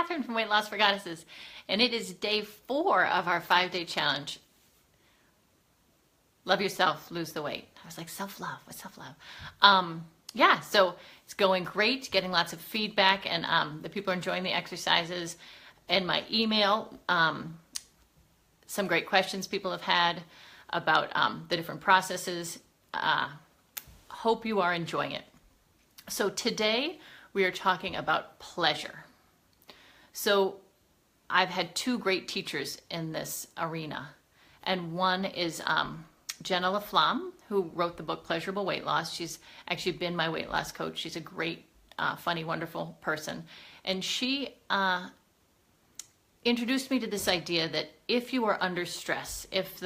Catherine from Weight Loss for Goddesses, and it is day 4 of our 5-day challenge. Love yourself, lose the weight. I was like, self-love, what's self-love? Yeah, so it's going great, getting lots of feedback, and the people are enjoying the exercises. And my email, some great questions people have had about the different processes. Hope you are enjoying it. So today we are talking about pleasure. So I've had 2 great teachers in this arena, and one is Jenna LaFlamme, who wrote the book Pleasurable Weight Loss. She's actually been my weight loss coach. She's a great, funny, wonderful person. And she introduced me to this idea that if you are under stress, if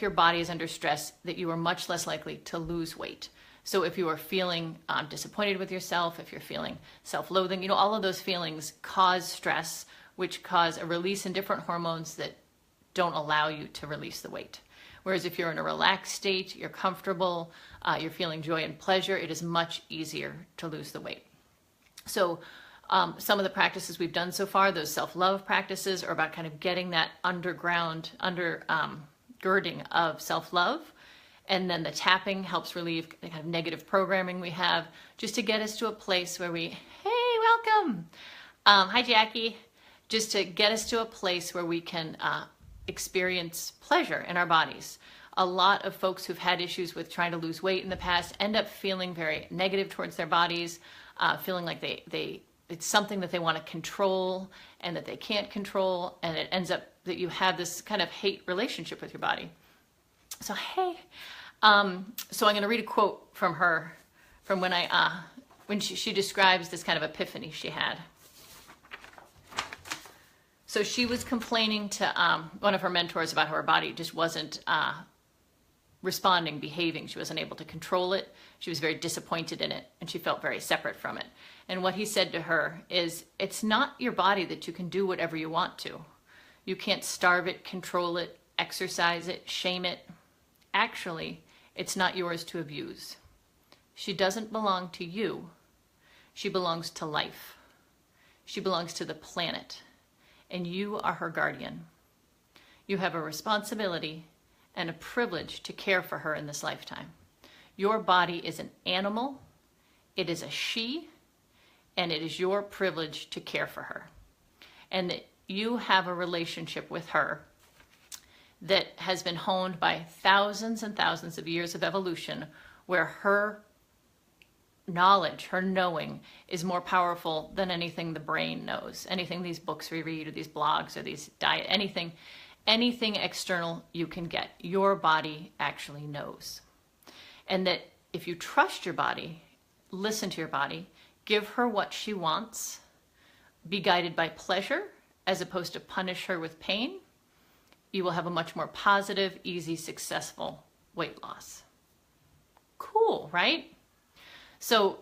your body is under stress, that you are much less likely to lose weight. So if you are feeling disappointed with yourself, if you're feeling self-loathing, all of those feelings cause stress, which cause a release in different hormones that don't allow you to release the weight. Whereas if you're in a relaxed state, you're comfortable, you're feeling joy and pleasure, it is much easier to lose the weight. So some of the practices we've done so far, those self-love practices, are about kind of getting that undergirding of self-love. And then the tapping helps relieve the kind of negative programming we have, just to get us to a place where hey, welcome. Hi, Jackie. Just to get us to a place where we can experience pleasure in our bodies. A lot of folks who've had issues with trying to lose weight in the past end up feeling very negative towards their bodies, feeling like it's something that they want to control and that they can't control, and it ends up that you have this kind of hate relationship with your body. So hey, so I'm going to read a quote from her, from when she describes this kind of epiphany she had. So she was complaining to one of her mentors about how her body just wasn't responding, behaving. She wasn't able to control it. She was very disappointed in it, and she felt very separate from it. And what he said to her is, it's not your body that you can do whatever you want to. You can't starve it, control it, exercise it, shame it. Actually, it's not yours to abuse. She doesn't belong to you. She belongs to life. She belongs to the planet. And you are her guardian. You have a responsibility and a privilege to care for her in this lifetime. Your body is an animal. It is a she, and it is your privilege to care for her. And that you have a relationship with her that has been honed by thousands and thousands of years of evolution, where her knowledge, her knowing, is more powerful than anything the brain knows, anything these books we read or these blogs or these diet, anything external you can get. Your body actually knows. And that if you trust your body, listen to your body, give her what she wants, be guided by pleasure as opposed to punish her with pain, you will have a much more positive, easy, successful weight loss. Cool, right? So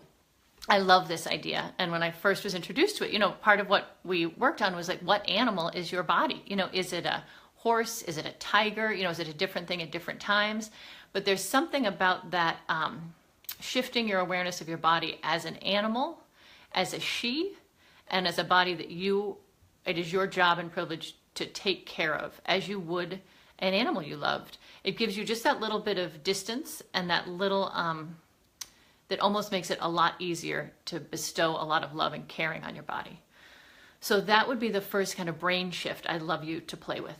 I love this idea. And when I first was introduced to it, part of what we worked on was like, what animal is your body? Is it a horse? Is it a tiger? Is it a different thing at different times? But there's something about that shifting your awareness of your body as an animal, as a she, and as a body that it is your job and privilege to take care of as you would an animal you loved. It gives you just that little bit of distance, and that little, that almost makes it a lot easier to bestow a lot of love and caring on your body. So that would be the first kind of brain shift I'd love you to play with.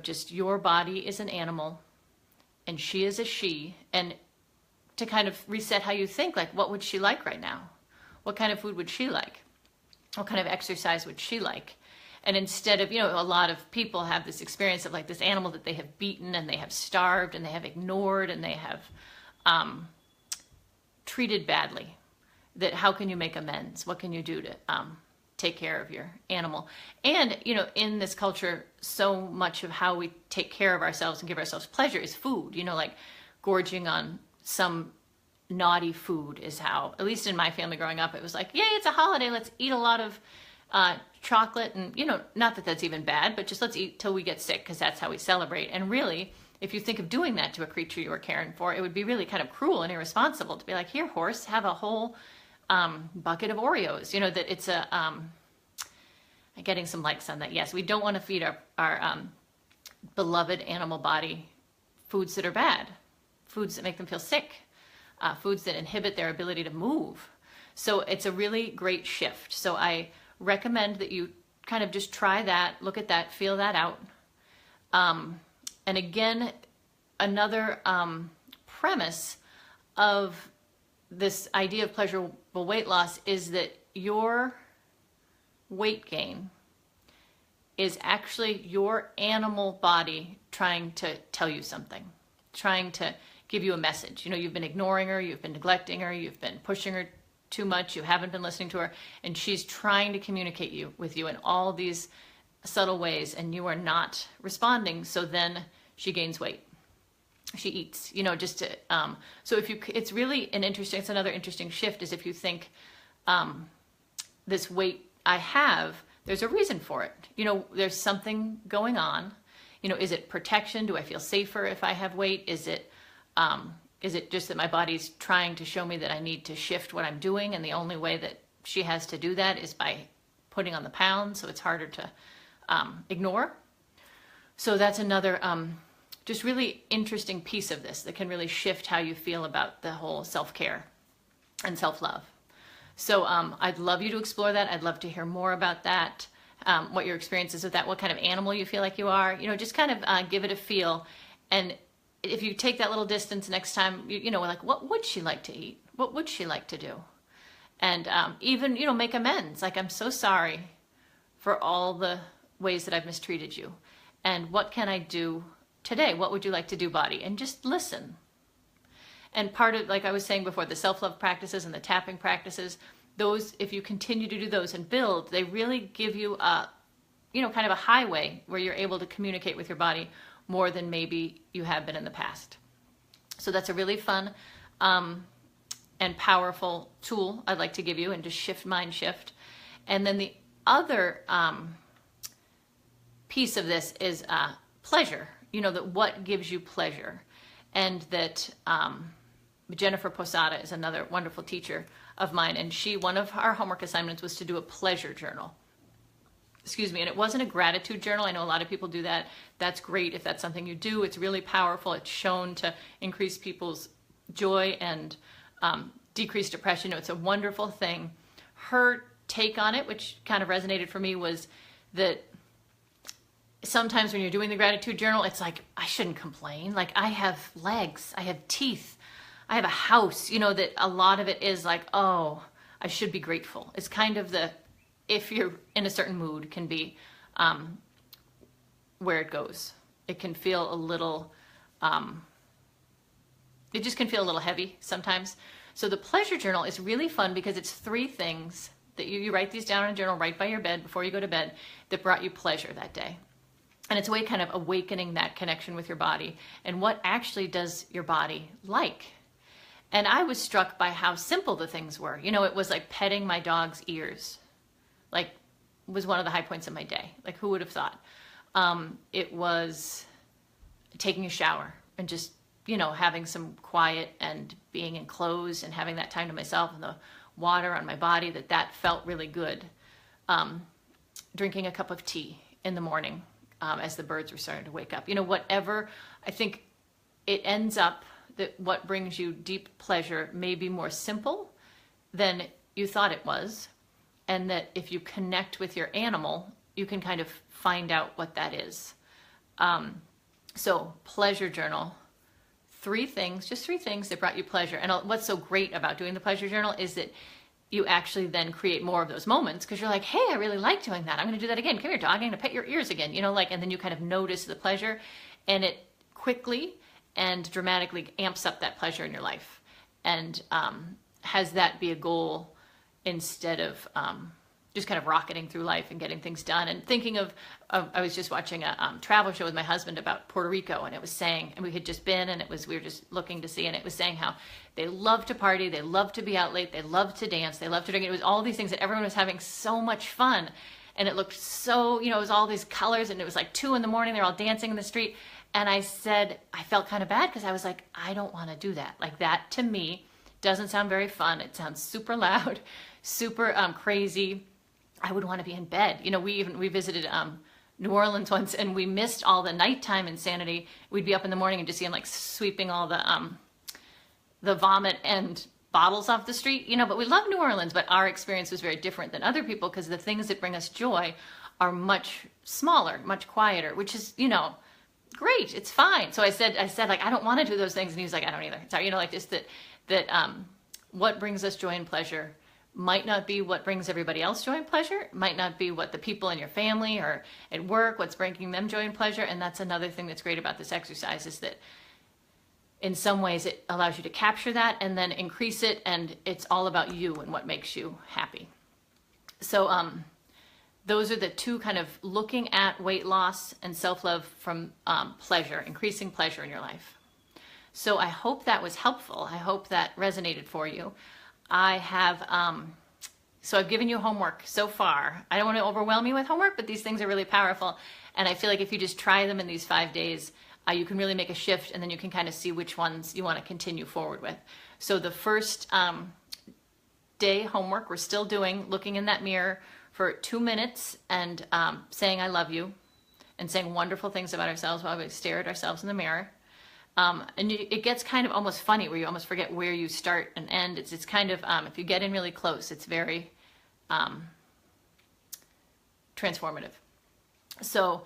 Just your body is an animal and she is a she, and to kind of reset how you think, like, what would she like right now? What kind of food would she like? What kind of exercise would she like? And instead of, a lot of people have this experience of like this animal that they have beaten and they have starved and they have ignored and they have treated badly. That how can you make amends? What can you do to take care of your animal? And, in this culture, so much of how we take care of ourselves and give ourselves pleasure is food. Like gorging on some naughty food is how, at least in my family growing up, it was like, yay, it's a holiday, let's eat a lot of chocolate, and not that that's even bad, but just let's eat till we get sick, because that's how we celebrate. And really, if you think of doing that to a creature you were caring for, it would be really kind of cruel and irresponsible to be like, here, horse, have a whole bucket of Oreos. That it's Getting some likes on that. Yes, we don't want to feed our beloved animal body foods that are bad, foods that make them feel sick, foods that inhibit their ability to move. So it's a really great shift. So I recommend that you kind of just try that, look at that, feel that out. And again, another premise of this idea of pleasurable weight loss is that your weight gain is actually your animal body trying to tell you something, trying to give you a message. You know, you've been ignoring her, you've been neglecting her, you've been pushing her too much, you haven't been listening to her, and she's trying to communicate with you in all these subtle ways, and you are not responding. So then she gains weight. She eats, you know, just to, so if you, it's really it's another interesting shift is if you think, this weight I have, there's a reason for it. You know, there's something going on. You know, is it protection? Do I feel safer if I have weight? Is it just that my body's trying to show me that I need to shift what I'm doing, and the only way that she has to do that is by putting on the pounds, so it's harder to ignore? So that's another just really interesting piece of this that can really shift how you feel about the whole self-care and self-love. So I'd love you to explore that. I'd love to hear more about that, what your experience is with that, what kind of animal you feel like you are. You know, just kind of give it a feel. And if you take that little distance next time, you know, like, what would she like to eat? What would she like to do? And even, you know, make amends. Like, I'm so sorry for all the ways that I've mistreated you. And what can I do today? What would you like to do, body? And just listen. And part of, like I was saying before, the self-love practices and the tapping practices, those, if you continue to do those and build, they really give you a, you know, kind of a highway where you're able to communicate with your body more than maybe you have been in the past. So that's a really fun and powerful tool I'd like to give you, and just shift, mind shift. And then the other piece of this is pleasure, you know, that what gives you pleasure. And that Jennifer Posada is another wonderful teacher of mine, and one of our homework assignments was to do a pleasure journal. Excuse me, and it wasn't a gratitude journal. I know a lot of people do that. That's great if that's something you do. It's really powerful. It's shown to increase people's joy and decrease depression. It's a wonderful thing. Her take on it, which kind of resonated for me, was that sometimes when you're doing the gratitude journal, it's like, I shouldn't complain. Like, I have legs, I have teeth, I have a house, you know, that a lot of it is like, oh, I should be grateful. It's kind of the, if you're in a certain mood, can be where it goes. It can feel a little, it just can feel a little heavy sometimes. So the pleasure journal is really fun because it's 3 things that you write these down in a journal right by your bed before you go to bed that brought you pleasure that day. And it's a way kind of awakening that connection with your body and what actually does your body like. And I was struck by how simple the things were. You know, it was like petting my dog's ears, like, was one of the high points of my day. Like, who would have thought? It was taking a shower and just, you know, having some quiet and being enclosed and having that time to myself and the water on my body, that felt really good. Drinking a cup of tea in the morning as the birds were starting to wake up. You know, whatever, I think it ends up that what brings you deep pleasure may be more simple than you thought it was. And that if you connect with your animal, you can kind of find out what that is. So pleasure journal, 3 things, just 3 things that brought you pleasure. And what's so great about doing the pleasure journal is that you actually then create more of those moments because you're like, hey, I really like doing that. I'm going to do that again. Come here, dog. I'm going to pet your ears again. You know, like, and then you kind of notice the pleasure, and it quickly and dramatically amps up that pleasure in your life, and has that be a goal instead of just kind of rocketing through life and getting things done. And thinking of I was just watching a travel show with my husband about Puerto Rico, and it was saying, and we had just been, and we were just looking to see, and it was saying how they love to party, they love to be out late, they love to dance, they love to drink. It was all these things that everyone was having so much fun, and it looked so, you know, it was all these colors, and it was like 2 a.m, they're all dancing in the street. And I said, I felt kind of bad because I was like, I don't want to do that. Like, that to me doesn't sound very fun. It sounds super loud, super crazy. I would want to be in bed. You know, we visited New Orleans once, and we missed all the nighttime insanity. We'd be up in the morning and just see him like sweeping all the vomit and bottles off the street, you know, but we love New Orleans, but our experience was very different than other people because the things that bring us joy are much smaller, much quieter, which is, you know, great. It's fine. So I said like, I don't want to do those things. And he was like, I don't either. Sorry. You know, like just that what brings us joy and pleasure might not be what brings everybody else joy and pleasure, might not be what the people in your family or at work, what's bringing them joy and pleasure. And that's another thing that's great about this exercise is that in some ways it allows you to capture that and then increase it, and it's all about you and what makes you happy. So those are the two kind of looking at weight loss and self-love from pleasure, increasing pleasure in your life. So I hope that was helpful. I hope that resonated for you. I have, so I've given you homework so far. I don't want to overwhelm you with homework, but these things are really powerful. And I feel like if you just try them in these 5 days, you can really make a shift, and then you can kind of see which ones you want to continue forward with. So the first day homework, we're still doing looking in that mirror for 2 minutes and saying I love you and saying wonderful things about ourselves while we stare at ourselves in the mirror. It gets kind of almost funny where you almost forget where you start and end. It's kind of, if you get in really close, it's very transformative. So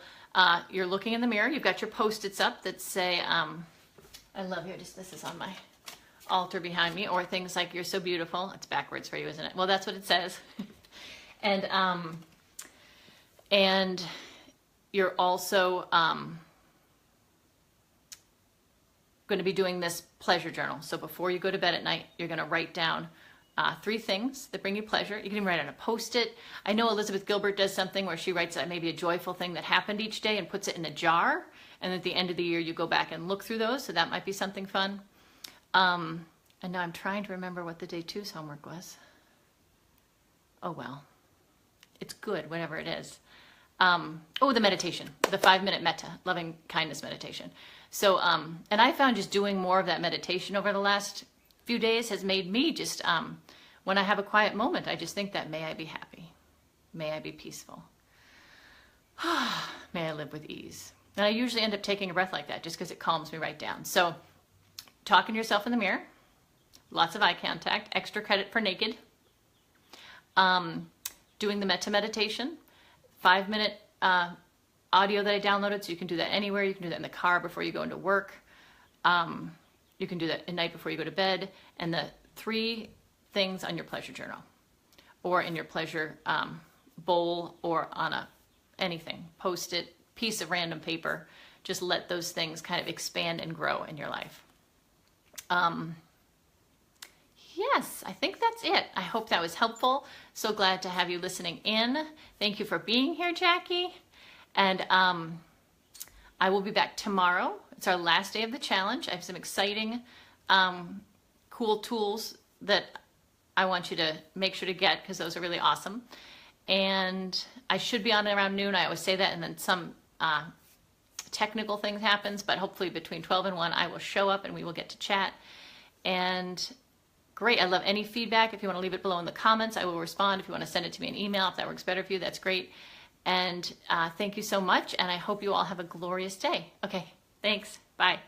you're looking in the mirror, you've got your Post-its up that say, I love you, this is on my altar behind me, or things like you're so beautiful. It's backwards for you, isn't it? Well, that's what it says. And you're also going to be doing this pleasure journal. So before you go to bed at night, you're going to write down 3 things that bring you pleasure. You can even write on a Post-it. I know Elizabeth Gilbert does something where she writes maybe a joyful thing that happened each day and puts it in a jar. And at the end of the year, you go back and look through those. So that might be something fun. And now I'm trying to remember what the day 2's homework was. Oh, well, it's good, whatever it is. The meditation, the 5-minute metta, loving kindness meditation. So, and I found just doing more of that meditation over the last few days has made me just, when I have a quiet moment, I just think that may I be happy. May I be peaceful. May I live with ease. And I usually end up taking a breath like that just because it calms me right down. So talking to yourself in the mirror, lots of eye contact, extra credit for naked, doing the metta meditation, 5-minute audio that I downloaded, so you can do that anywhere. You can do that in the car before you go into work. You can do that at night before you go to bed. And the 3 things on your pleasure journal or in your pleasure bowl or on anything, Post-it, piece of random paper. Just let those things kind of expand and grow in your life. Yes, I think that's it. I hope that was helpful. So glad to have you listening in. Thank you for being here, Jackie. And I will be back tomorrow. It's our last day of the challenge. I have some exciting, cool tools that I want you to make sure to get because those are really awesome. And I should be on around noon. I always say that, and then some technical things happens, but hopefully between 12 and 1, I will show up and we will get to chat. And great. I love any feedback. If you want to leave it below in the comments, I will respond. If you want to send it to me in email, if that works better for you, that's great. And thank you so much. And I hope you all have a glorious day. Okay. Thanks. Bye.